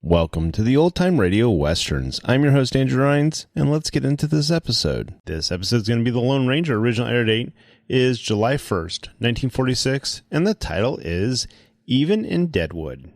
Welcome to the Old Time Radio Westerns. I'm your host, Andrew Rhines, and let's get into this episode. This episode is going to be The Lone Ranger. Original air date is July 1st, 1946, and the title is Even in Deadwood.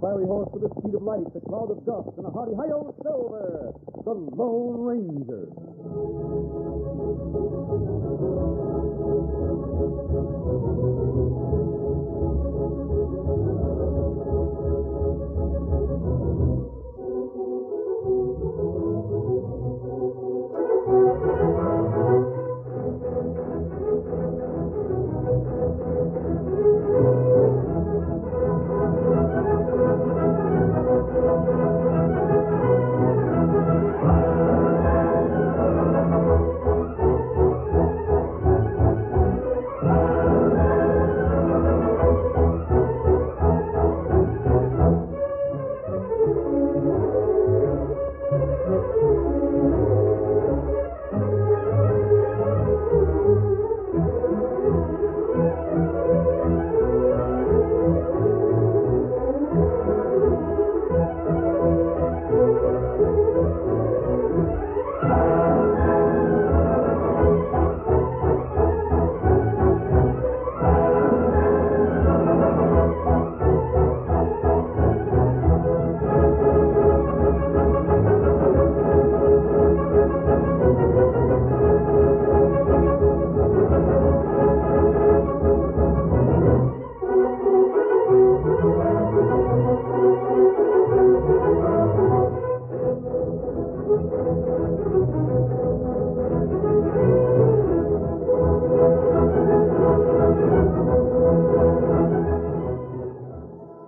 Fiery horse with the speed of light, the cloud of dust, and a hearty hi-yo Silver, the Lone Ranger.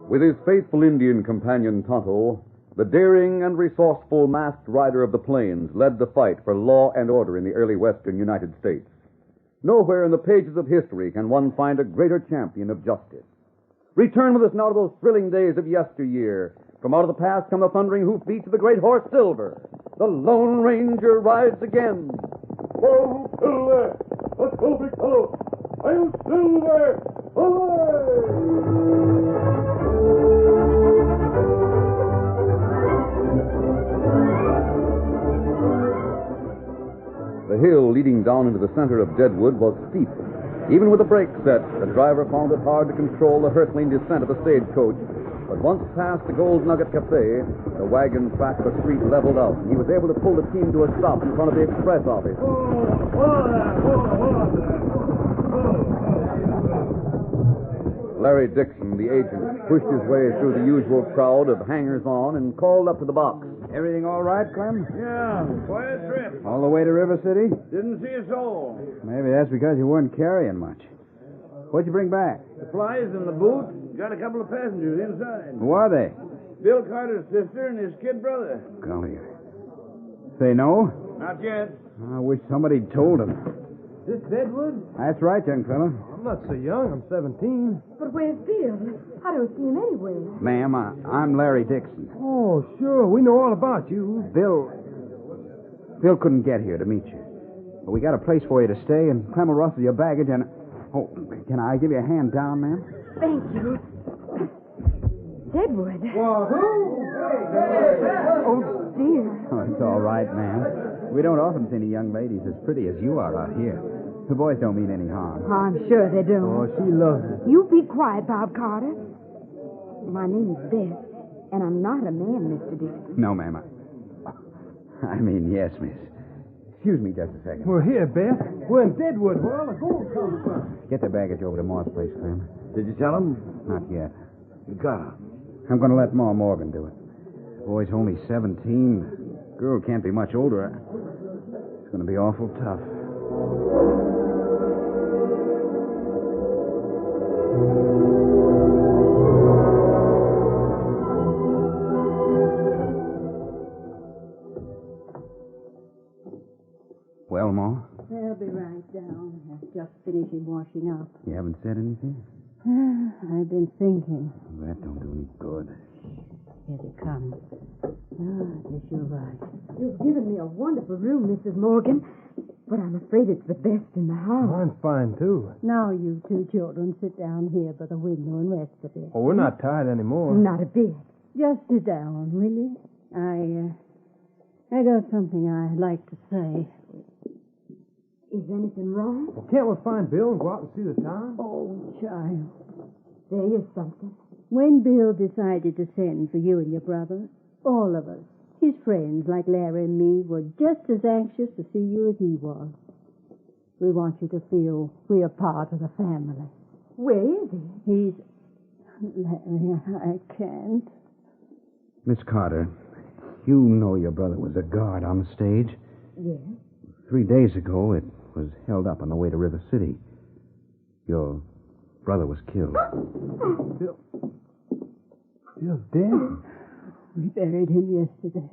With his faithful Indian companion Tonto, the daring and resourceful masked rider of the plains led the fight for law and order in the early western United States. Nowhere in the pages of history can one find a greater champion of justice. Return with us now to those thrilling days of yesteryear. From out of the past come the thundering hoofbeats of the great horse Silver. The Lone Ranger rides again. Whoa, Silver! Let's go, big fellow! I'm Silver! Away! The hill leading down into the center of Deadwood was steep. Even with the brakes set, the driver found it hard to control the hurtling descent of the stagecoach. But once past the Gold Nugget Cafe, the wagon tracked the street leveled out, and he was able to pull the team to a stop in front of the express office. Larry Dixon, the agent, pushed his way through the usual crowd of hangers-on and called up to the box. Everything all right, Clem? Yeah, quite a trip. All the way to River City? Didn't see a soul. Maybe that's because you weren't carrying much. What'd you bring back? Supplies in the boot. Got a couple of passengers inside. Who are they? Bill Carter's sister and his kid brother. Golly. Say no? Not yet. I wish somebody'd told him. This Deadwood? That's right, young fella. I'm not so young. I'm 17. But where's Bill? I don't see him anywhere. Ma'am, I'm Larry Dixon. Oh, sure. We know all about you. Bill couldn't get here to meet you. But we got a place for you to stay, and Clem will rustle your baggage, and... Oh, can I give you a hand down, ma'am? Thank you. Deadwood. Wahoo! Oh, dear. Oh, it's all right, ma'am. We don't often see any young ladies as pretty as you are out here. The boys don't mean any harm. I'm sure they don't. Oh, she loves it. You be quiet, Bob Carter. My name's Beth, and I'm not a man, Mr. Dixon. No, ma'am. I mean, yes, miss. Excuse me just a second. We're here, Beth. We're in Deadwood, where all the gold comes from. Get the baggage over to Moore's place, Clem. Did you tell him? Not yet. You got her. I'm going to let Ma Morgan do it. Boy's only 17. Girl can't be much older. It's going to be awful tough. They'll be right down. Just finishing washing up. You haven't said anything? I've been thinking. That don't do any good. Here they come. I guess you're right. You've given me a wonderful room, Mrs. Morgan, but I'm afraid it's the best in the house. Mine's fine, too. Now you two children sit down here by the window and rest a bit. Oh, we're not tired anymore. Not a bit. Just sit down, will you? I got something I'd like to say. Is anything wrong? Well, can't we find Bill and go out and see the town? Oh, child. There is something. When Bill decided to send for you and your brother, all of us, his friends like Larry and me, were just as anxious to see you as he was. We want you to feel we're part of the family. Where is he? Larry, I can't. Miss Carter, you know your brother was a guard on the stage. Yes. 3 days ago, it was held up on the way to River City. Your brother was killed. Bill's dead? We buried him yesterday.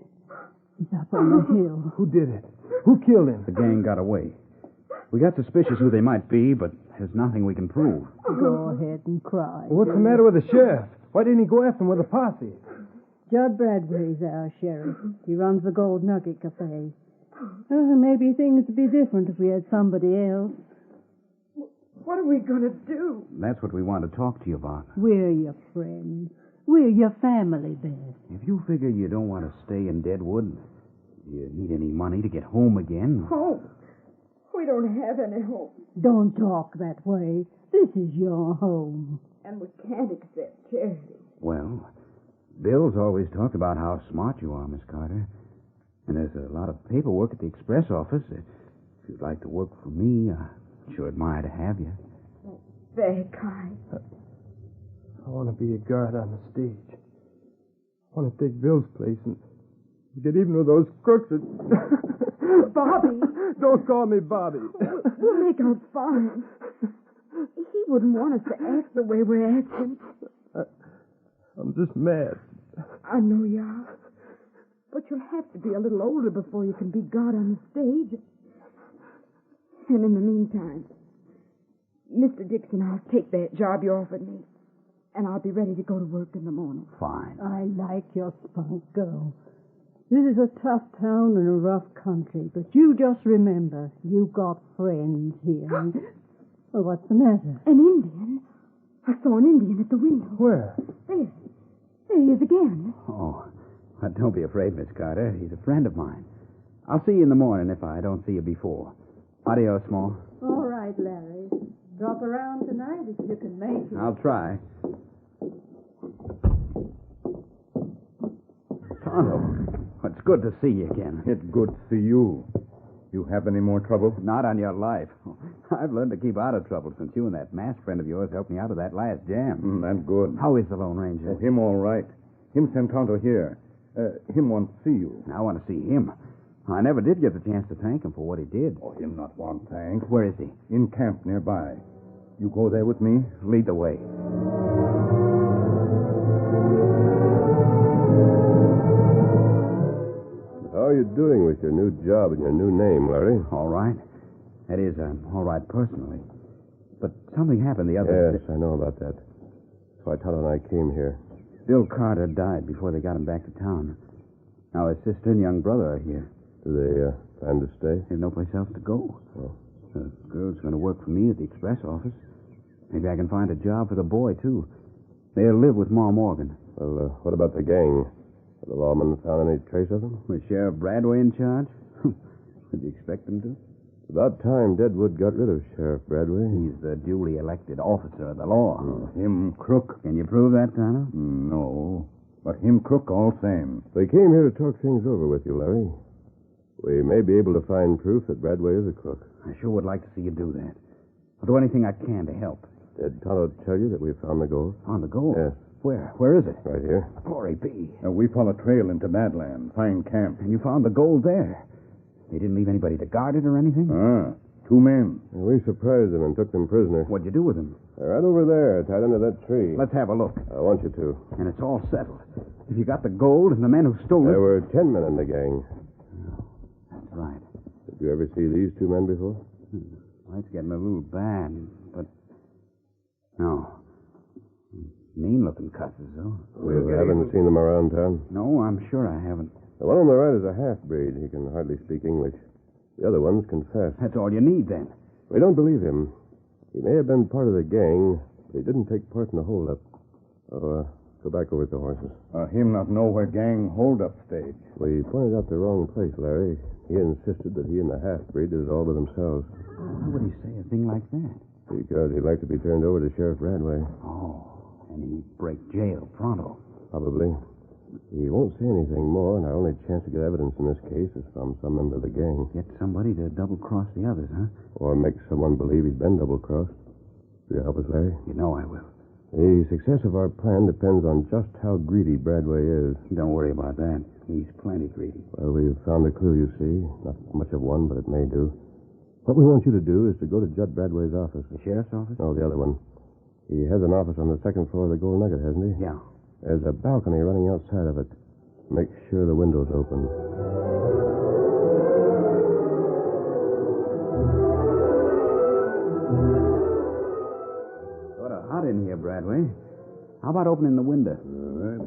He's up on the hill. Who did it? Who killed him? The gang got away. We got suspicious who they might be, but there's nothing we can prove. Go ahead and cry. What's the matter with the sheriff? Why didn't he go after him with a posse? Judd Bradway's our sheriff. He runs the Gold Nugget Cafe. Maybe things would be different if we had somebody else. What are we going to do? That's what we want to talk to you about. We're your friends. We're your family, Beth. If you figure you don't want to stay in Deadwood, you need any money to get home again. Home? We don't have any home. Don't talk that way. This is your home. And we can't accept charity. Well, Bill's always talked about how smart you are, Miss Carter. And there's a lot of paperwork at the express office. If you'd like to work for me, I'd sure admire to have you. Very kind. I want to be a guard on the stage. I want to take Bill's place and get even with those crooks that... Bobby! Don't call me Bobby. We'll make out fine. He wouldn't want us to act the way we're acting. I'm just mad. I know you are. But you'll have to be a little older before you can be guard on the stage. And in the meantime, Mr. Dixon, I'll take that job you offered me. And I'll be ready to go to work in the morning. Fine. I like your spunk, girl. This is a tough town and a rough country, but you just remember, you got friends here. Well, what's the matter? An Indian? I saw an Indian at the window. Where? There. There he is again. Oh, don't be afraid, Miss Carter. He's a friend of mine. I'll see you in the morning if I don't see you before. Adios, Small. All right, Larry. Drop around tonight if you can make it. I'll try. Tonto, it's good to see you again. It's good to see you. You have any more trouble? Not on your life. I've learned to keep out of trouble since you and that masked friend of yours helped me out of that last jam. That's good. How is the Lone Ranger? Oh, him all right. Him sent Tonto here. Him wants to see you. I want to see him. I never did get the chance to thank him for what he did. Oh, him not want thanks. Where is he? In camp nearby. You go there with me? Lead the way. How are you doing with your new job and your new name, Larry? All right. That is, all right personally. But something happened the other Yes, I know about that. So I Tonto and I came here. Bill Carter died before they got him back to town. Now his sister and young brother are here. Do they plan to stay? There's no place else to go. Oh. The girl's going to work for me at the express office. Maybe I can find a job for the boy, too. They'll live with Ma Morgan. Well, what about the gang? Have the lawmen found any trace of them? With Sheriff Bradway in charge? Would you expect them to? It's about time Deadwood got rid of Sheriff Bradway. He's the duly elected officer of the law. Him crook? Can you prove that, Tonto? No. But him crook all same. We came here to talk things over with you, Larry. We may be able to find proof that Bradway is a crook. I sure would like to see you do that. I'll do anything I can to help. Did Tonto tell you that we found the gold? On the gold? Yes. Where? Where is it? Right here. Glory be. We follow trail into Badland. Find camp. And you found the gold there. They didn't leave anybody to guard it or anything? 2 men. We surprised them and took them prisoner. What'd you do with them? They're right over there, tied under that tree. Let's have a look. I want you to. And it's all settled. If you got the gold and the men who stole it... There were 10 men in the gang. That's right. The Did you ever see these two men before? Light's getting a little bad, but... No. Mean-looking cusses, though. We haven't seen them around town. No, I'm sure I haven't. The one on the right is a half-breed. He can hardly speak English. The other one's confessed. That's all you need, then. We don't believe him. He may have been part of the gang, but he didn't take part in the holdup. Oh, go back over to the horses. Him not know where gang hold-up stayed. We pointed out the wrong place, Larry. He insisted that he and the half-breed did it all by themselves. Why would he say a thing like that? Because he'd like to be turned over to Sheriff Radway. Oh, and he'd break jail pronto. Probably. He won't say anything more, and our only chance to get evidence in this case is from some member of the gang. Get somebody to double-cross the others, huh? Or make someone believe he's been double-crossed. Will you help us, Larry? You know I will. The success of our plan depends on just how greedy Bradway is. Don't worry about that. He's plenty greedy. Well, we've found a clue, you see. Not much of one, but it may do. What we want you to do is to go to Judd Bradway's office. The sheriff's office? No, the other one. He has an office on the second floor of the Gold Nugget, hasn't he? Yeah. There's a balcony running outside of it. Make sure the window's open. Sort of hot in here, Bradway. How about opening the window? All right.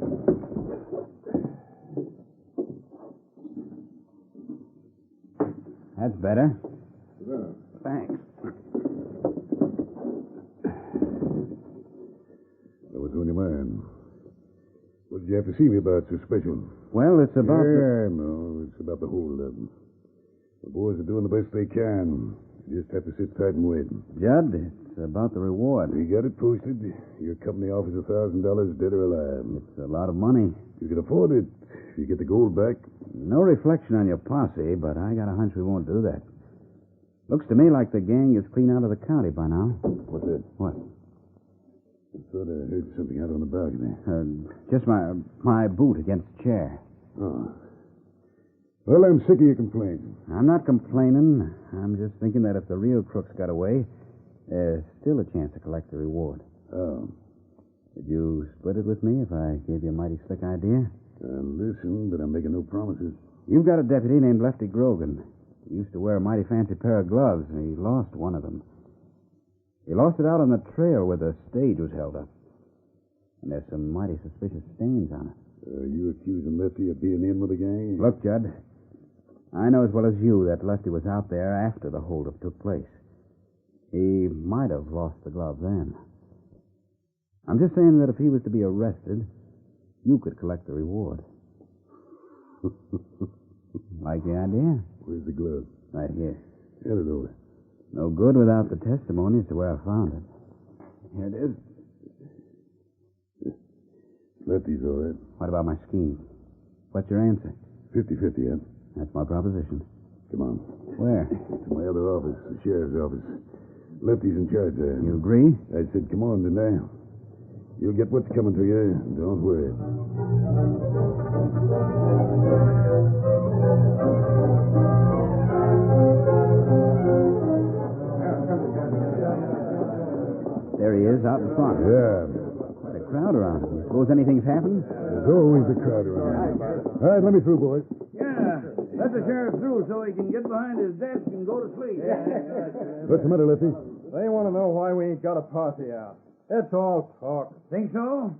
That's better. Well, Thanks. what's on your mind? What did you have to see me about so special? Well, it's about Yeah, no, it's about the hold-up. The boys are doing the best they can. You just have to sit tight and wait. Judd, it's about the reward. We got it posted. Your company offers $1,000 dead or alive. It's a lot of money. You can afford it if you get the gold back. No reflection on your posse, but I got a hunch we won't do that. Looks to me like the gang is clean out of the county by now. What's that? What? I thought I heard something out on the balcony. Just my boot against the chair. Oh. Well, I'm sick of your complaining. I'm not complaining. I'm just thinking that if the real crooks got away, there's still a chance to collect the reward. Oh. Would you split it with me if I gave you a mighty slick idea? Listen, but I'm making no promises. You've got a deputy named Lefty Grogan. He used to wear a mighty fancy pair of gloves, and he lost one of them. He lost it out on the trail where the stage was held up. And there's some mighty suspicious stains on it. Are you accusing Lefty of being in with the gang? Look, Judd, I know as well as you that Lefty was out there after the holdup took place. He might have lost the glove then. I'm just saying that if he was to be arrested, you could collect the reward. Like the idea? Where's the glove? Right here. Hand it over. No good without the testimony as to where I found it. Here it is. Lefty's all right. What about my scheme? What's your answer? 50-50, huh? That's my proposition. Come on. Where? To my other office, the sheriff's office. Lefty's in charge there. You agree? I said, come on, didn't I? You'll get what's coming to you. Don't worry. There he is, out in front. Yeah. Quite a crowd around him. Suppose anything's happened? There's always a crowd around here. All right, let me through, boys. Yeah, let the sheriff through so he can get behind his desk and go to sleep. What's the matter, Lefty? They want to know why we ain't got a posse out. It's all talk. Think so?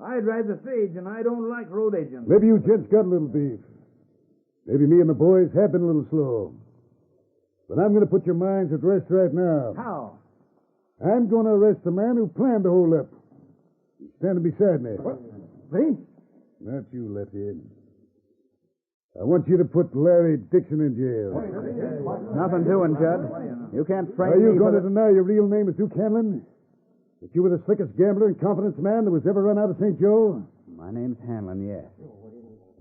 I drive the stage, and I don't like road agents. Maybe you gents got a little beef. Maybe me and the boys have been a little slow. But I'm going to put your minds at rest right now. How? I'm going to arrest the man who planned the holdup. He's standing beside me. What? Me? Not you, Lefty. I want you to put Larry Dixon in jail. Nothing doing, Judd. You can't frame Are you me going for to deny your real name is Duke Hanlon? That you were the slickest gambler and confidence man that was ever run out of St. Joe? My name's Hanlon, yes.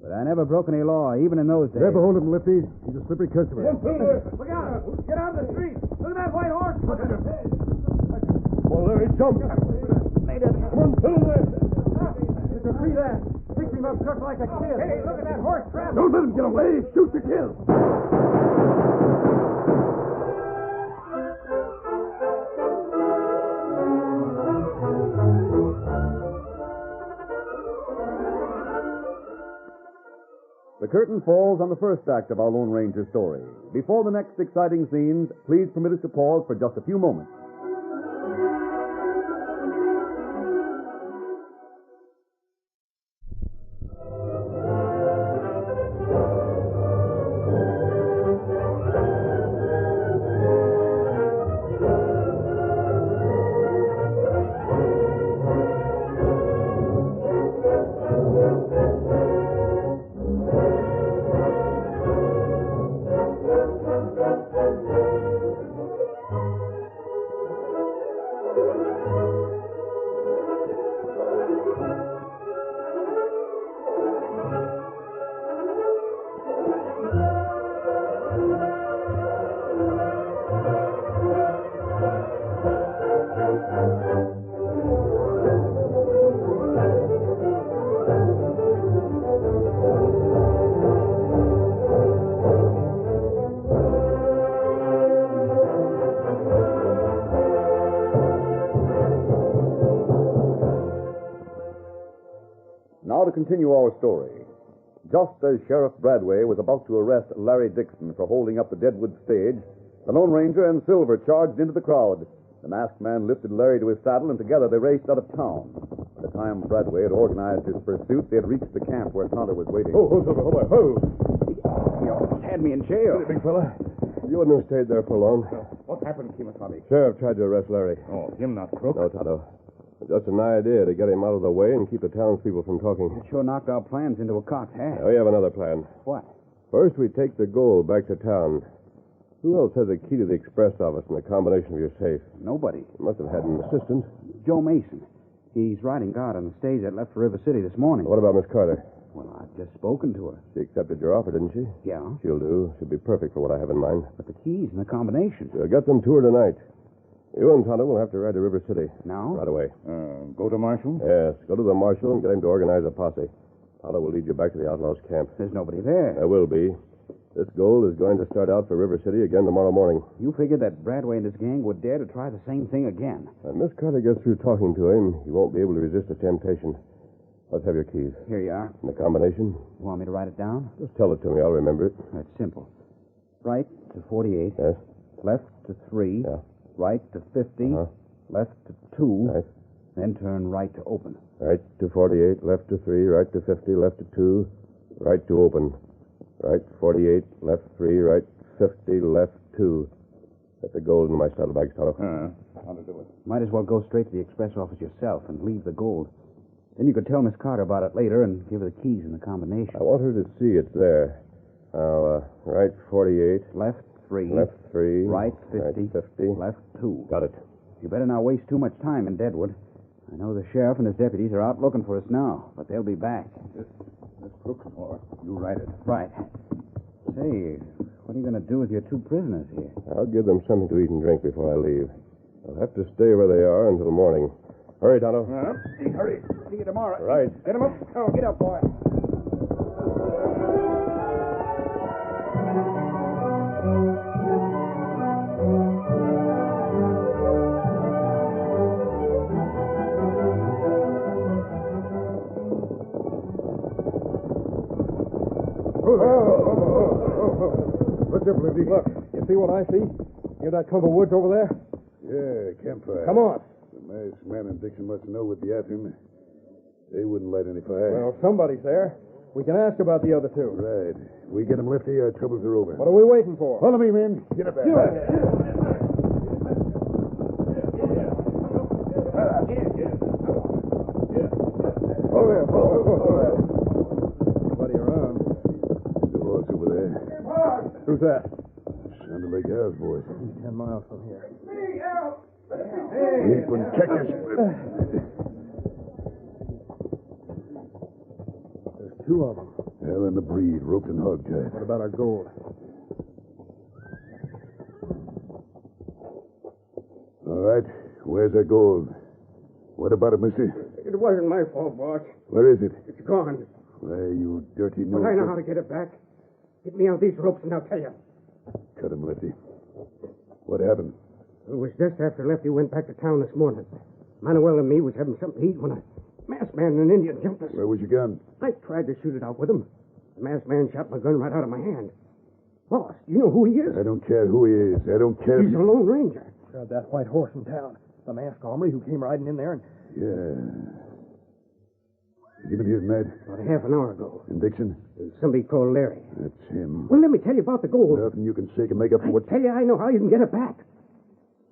But I never broke any law, even in those days. Grab a hold of him, Lefty. He's a slippery customer. Look out! Get out of the street! Look at that white horse! Look at him! Oh, Larry, jump! Made it! Come on, fill there. You can see that! Picked him up just like a kid. Hey, look at that horse traveling! Don't let him get away. Shoot to kill. The curtain falls on the first act of our Lone Ranger story. Before the next exciting scenes, please permit us to pause for just a few moments. Now to continue our story. Just as Sheriff Bradway was about to arrest Larry Dixon for holding up the Deadwood stage, the Lone Ranger and Silver charged into the crowd. The masked man lifted Larry to his saddle, and together they raced out of town. By the time Bradway had organized his pursuit, they had reached the camp where Tonto was waiting. Ho, Silver, ho, ho. You almost had me in jail. Big fella. You wouldn't have stayed there for long. What happened, Kimasabi? Sheriff tried to arrest Larry. Oh, him not crook? No, Tonto. Just an idea to get him out of the way and keep the townspeople from talking. It sure knocked our plans into a cocked hat. Now, we have another plan. What? First, we take the gold back to town. Who else has a key to the express office and the combination of your safe? Nobody. You must have had an assistant. Joe Mason. He's riding guard on the stage that left for River City this morning. What about Miss Carter? Well, I've just spoken to her. She accepted your offer, didn't she? Yeah, She'll do. She'll be perfect for what I have in mind. but the keys and the combination. We'll get them to her tonight. You and Tonto will have to ride to River City. Now? Right away. Go to Marshall? Yes, go to the marshal and get him to organize a posse. Tonto will lead you back to the outlaws' camp. There's nobody there. There will be. This gold is going to start out for River City again tomorrow morning. You figured that Bradway and his gang would dare to try the same thing again. When Miss Carter gets through talking to him, he won't be able to resist the temptation. Let's have your keys. Here you are. And the combination? You want me to write it down? Just tell it to me. I'll remember it. That's simple. Right to 48. Yes? Left to 3. Yeah. Right to 50. Uh-huh. Left to 2. Right. Then turn right to open. Right to 48, left to 3, right to 50, left to 2, right to open. Right 48, left 3, right 50, left 2. Get the gold in my saddlebags, Tonto. How to do it? Might as well go straight to the express office yourself and leave the gold. Then you could tell Miss Carter about it later and give her the keys and the combination. I want her to see it's there. Now, right 48, Left 3. left 3. Right 50. Right 50. Left 2. Got it. You better not waste too much time in Deadwood. I know the sheriff and his deputies are out looking for us now, but they'll be back. This crook, or you write it. Right. Say, what are you going to do with your 2 prisoners here? I'll give them something to eat and drink before I leave. I'll have to stay where they are until morning. Hurry, Tonto. Hurry. See you tomorrow. Right. Get him up. Oh, get up, boy. What's up, Lindy? Look, you see what I see? Hear that clump of woods over there? Yeah, campfire. Come on. The masked man and Dixon must know we'd be after him. They wouldn't light any fire. Well, somebody's there. We can ask about the other 2. Right. We get them lifty, our troubles are over. What are we waiting for? Follow me, men. Get up there. Oh, yeah. Nobody around. The horse over there. Who's that? Sounded like Al's voice. 10 miles from here. Leap and check us. There's 2 of them. Al and the breed, roped and hogtied. What about our gold? All right. Where's that gold? What about it, mister? It wasn't my fault, boss. Where is it? It's gone. Why, you dirty But nose. I know how to get it back. Get me out these ropes and I'll tell you. Cut him, Lefty. What happened? It was just after Lefty went back to town this morning. Manuel and me was having something to eat when a masked man and an Indian jumped us. Where was your gun? I tried to shoot it out with him. The masked man shot my gun right out of my hand. Boss, you know who he is? I don't care who he is. I don't care. He's the Lone Ranger. That white horse in town. The masked hombre who came riding in there and... Yeah. He been here tonight? About a half an hour ago. And Dixon? Somebody called Larry. That's him. Well, let me tell you about the gold. Nothing you can say can make up for what... I tell you, I know how you can get it back.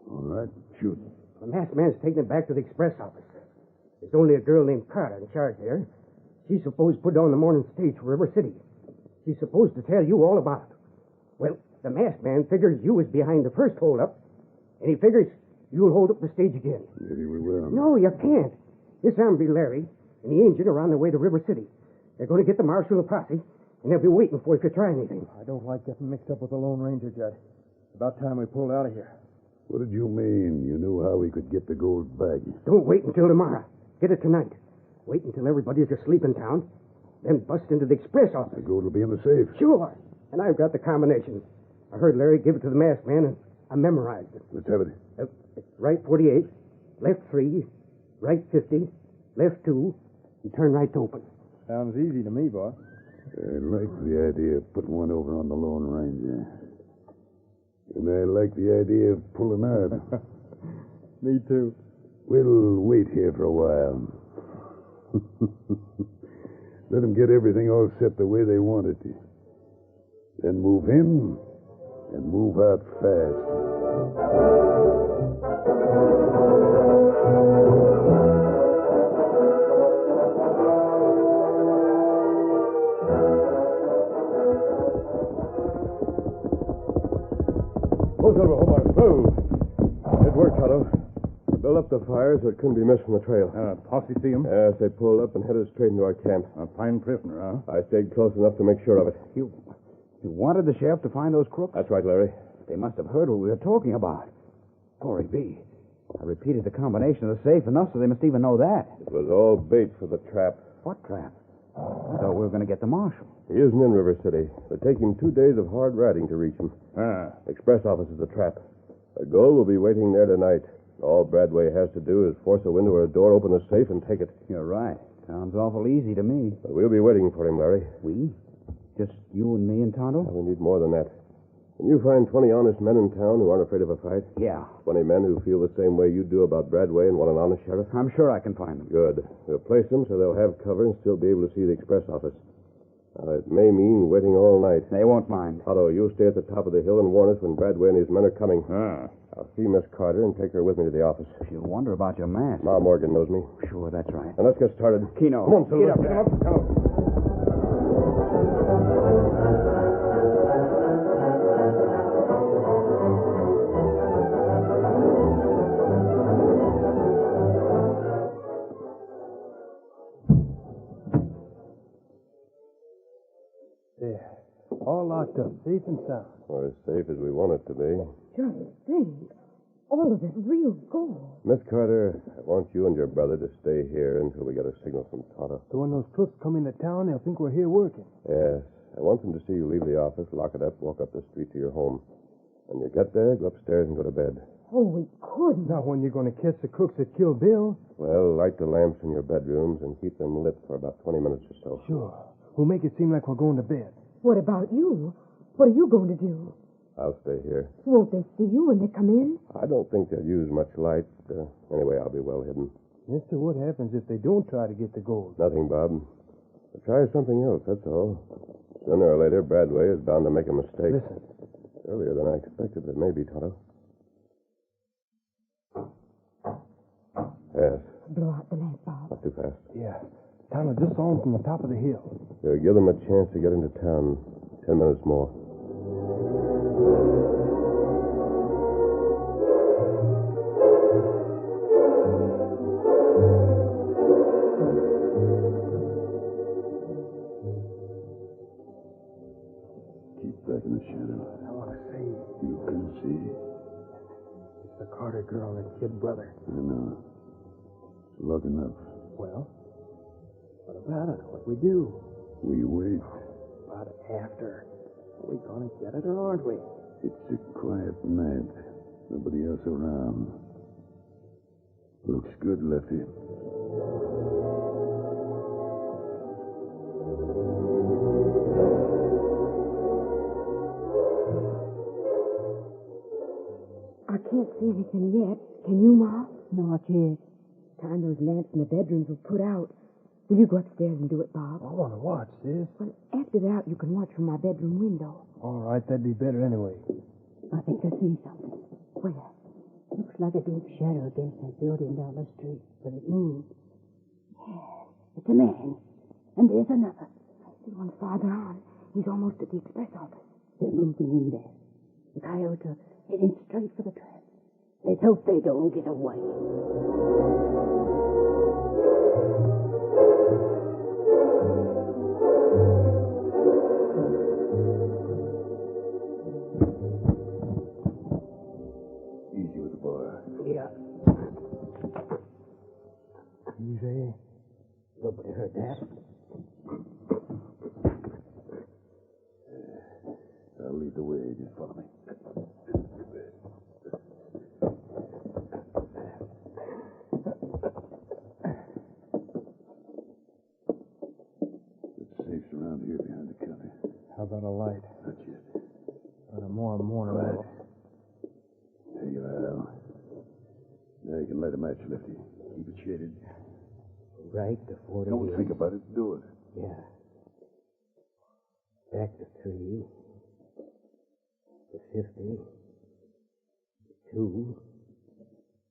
All right, shoot. The masked man's taking it back to the express office. There's only a girl named Carter in charge there. She's supposed to put down the morning stage for River City. She's supposed to tell you all about it. Well, the masked man figures you was behind the first hold-up, and he figures you'll hold up the stage again. Maybe we will. No, you can't. This arm be Larry and the agent are on their way to River City. They're going to get the marshal of the posse, and they'll be waiting for you if you try anything. I don't like getting mixed up with the Lone Ranger, Judd. It's about time we pulled out of here. What did you mean? You knew how we could get the gold back. Don't wait until tomorrow. Get it tonight. Wait until everybody's asleep in town, then bust into the express office. The gold will be in the safe. Sure. And I've got the combination. I heard Larry give it to the masked man, and I memorized it. Let's have it. It's right 48, left 3, right 50, left 2, and turn right to open. Sounds easy to me, boss. I like the idea of putting one over on the Lone Ranger. And I like the idea of pulling out. Me too. We'll wait here for a while. Let them get everything all set the way they want it. Then move in and move out fast. Good work, Tonto. Build up the fire so it couldn't be missed from the trail. Posse see him? Yes, they pulled up and headed straight into our camp. A fine prisoner, huh? I stayed close enough to make sure of it. You wanted the sheriff to find those crooks? That's right, Larry. They must have heard what we were talking about. Glory be. I repeated the combination of the safe enough so they must even know that. It was all bait for the trap. What trap? I thought we were going to get the marshal. He isn't in River City. It'll take him 2 days of hard riding to reach him. Express office is the trap. The gold will be waiting there tonight. All Bradway has to do is force a window or a door, open the safe, and take it. You're right. Sounds awful easy to me. But we'll be waiting for him, Larry. We? Just you and me and Tonto? We need more than that. Can you find 20 honest men in town who aren't afraid of a fight? Yeah. 20 men who feel the same way you do about Bradway and want an honest sheriff? I'm sure I can find them. Good. We'll place them so they'll have cover and still be able to see the express office. Now, it may mean waiting all night. They won't mind. Otto, you'll stay at the top of the hill and warn us when Bradway and his men are coming. I'll see Miss Carter and take her with me to the office. She'll wonder about your mask. Ma Morgan knows me. Sure, that's right. Now, let's get started. Keno. Come on, Silver. Get up there. Come on. There. All locked up, safe and sound. Or as safe as we want it to be. Just think. All of it real gold. Miss Carter, I want you and your brother to stay here until we get a signal from Tonto. So when those crooks come into town, they'll think we're here working. Yes. I want them to see you leave the office, lock it up, walk up the street to your home. When you get there, go upstairs and go to bed. Oh, we couldn't. Not when you're going to catch the crooks that killed Bill. Well, light the lamps in your bedrooms and keep them lit for about 20 minutes or so. Sure. We'll make it seem like we're going to bed. What about you? What are you going to do? I'll stay here. Won't they see you when they come in? I don't think they'll use much light. Anyway, I'll be well hidden. Mister, what happens if they don't try to get the gold? Nothing, Bob. But try something else, that's all. Sooner or later, Bradway is bound to make a mistake. Listen. Earlier than I expected, but maybe, Tonto. Yes. Blow out the lamp, Bob. Not too fast. Yeah. Tonto just saw him from the top of the hill. Give them a chance to get into town. 10 minutes more. Keep back in the shadow. I want to say You can see. it's the Carter girl and kid brother. I know. It's luck enough. Well, what about it? What we do? We wait. About after. Are we going to get it or aren't we? It's a quiet night. Nobody else around. Looks good, Lefty. can't see anything yet. Can you, Ma? Not yet. Time those lamps in the bedrooms were put out. Will you go upstairs and do it, Bob? I want to watch, sis. Well, after that, you can watch from my bedroom window. All right, that'd be better anyway. I think I see something. Where? Looks like a deep shadow against that building down the street, but it moved. Yeah, it's a man. And there's another. I see one farther on. He's almost at the express office. They're moving in there. The coyotes are heading straight for the trap. Let's hope they don't get away. Easy with the bar. Yeah. Easy. Nobody heard that. I'll lead the way. Just follow me. The safe's around here behind the counter. How about a light? Not yet. More and more about it. There you are, Al. Now you can light a match, Lefty. Keep it shaded. Right to 40. Don't think about it. Do it. Yeah. Back to 3. To 50. To 2.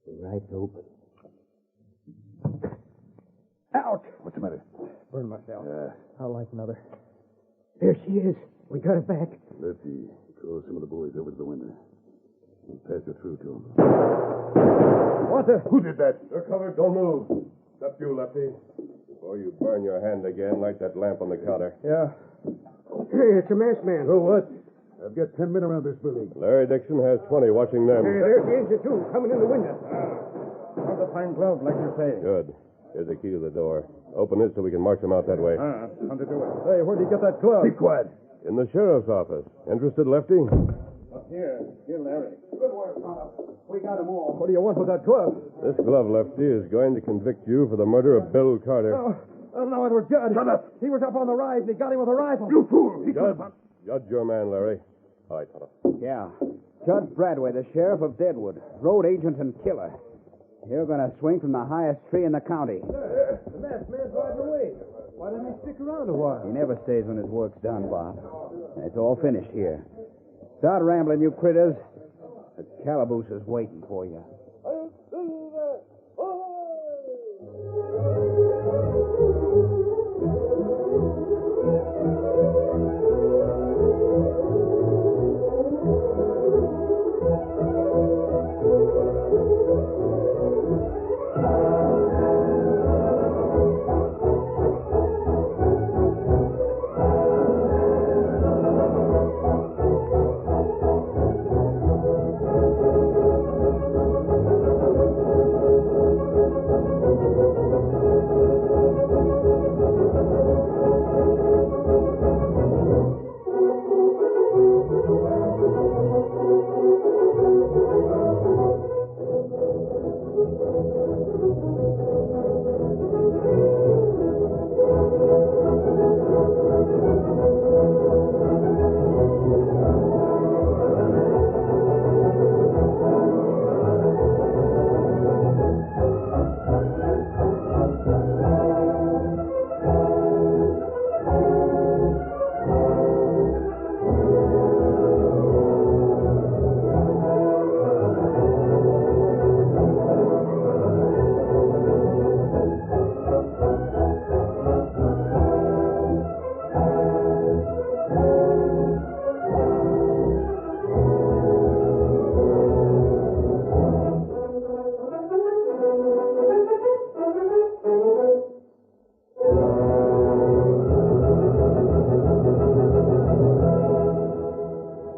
The right's open. Ouch! What's the matter? Burn myself. I'll light another. There she is. We got her back. Lefty, call some of the boys over to the window. We'll pass her through to them. What the? Who did that? They're covered. Don't move. Except you, Lefty. Before you burn your hand again, light that lamp on the counter. Yeah. Hey, it's a masked man. Oh, what? I've got 10 men around this building. Larry Dixon has 20 watching them. Hey, there's the engine, too, coming in the window. How's the fine glove, like you say? Good. Here's the key to the door. Open it so we can march them out that way. Time to do it. Hey, where'd you get that glove? Be quiet. In the sheriff's office. Interested, Lefty? Up here. Here, Larry. Good work, Bob. We got them all. What do you want with that glove? This glove, Lefty, is going to convict you for the murder of Bill Carter. Oh, no, it was Judd. Shut up. He was up on the rise, and he got him with a rifle. You fool. Judge your man, Larry. All right, Tonto. Yeah. Judge Bradway, the sheriff of Deadwood, road agent and killer. You're going to swing from the highest tree in the county. The masked man's riding away. Why didn't he stick around a while? He never stays when his work's done, Bob. And it's all finished here. Start rambling, you critters. The calaboose is waiting for you.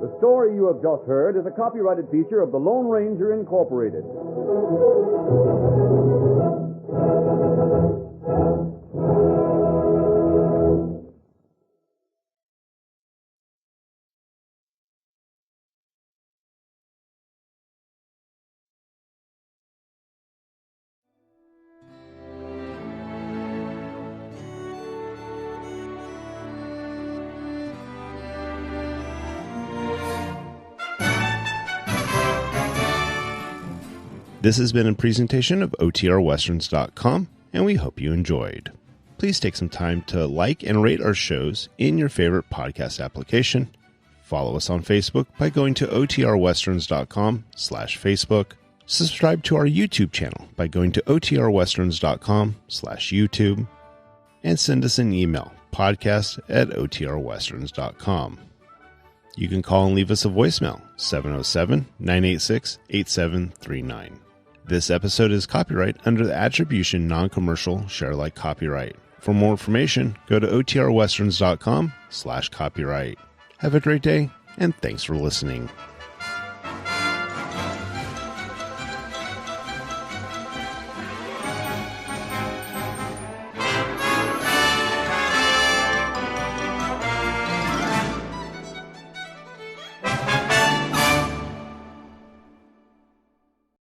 The story you have just heard is a copyrighted feature of the Lone Ranger Incorporated. This has been a presentation of OTRWesterns.com, and we hope you enjoyed. Please take some time to like and rate our shows in your favorite podcast application. Follow us on Facebook by going to OTRWesterns.com/Facebook. Subscribe to our YouTube channel by going to OTRWesterns.com/YouTube. And send us an email, podcast@OTRWesterns.com. You can call and leave us a voicemail, 707-986-8739. This episode is copyright under the Attribution Non-Commercial Share-alike copyright. For more information, go to OTRWesterns.com/copyright. Have a great day, and thanks for listening.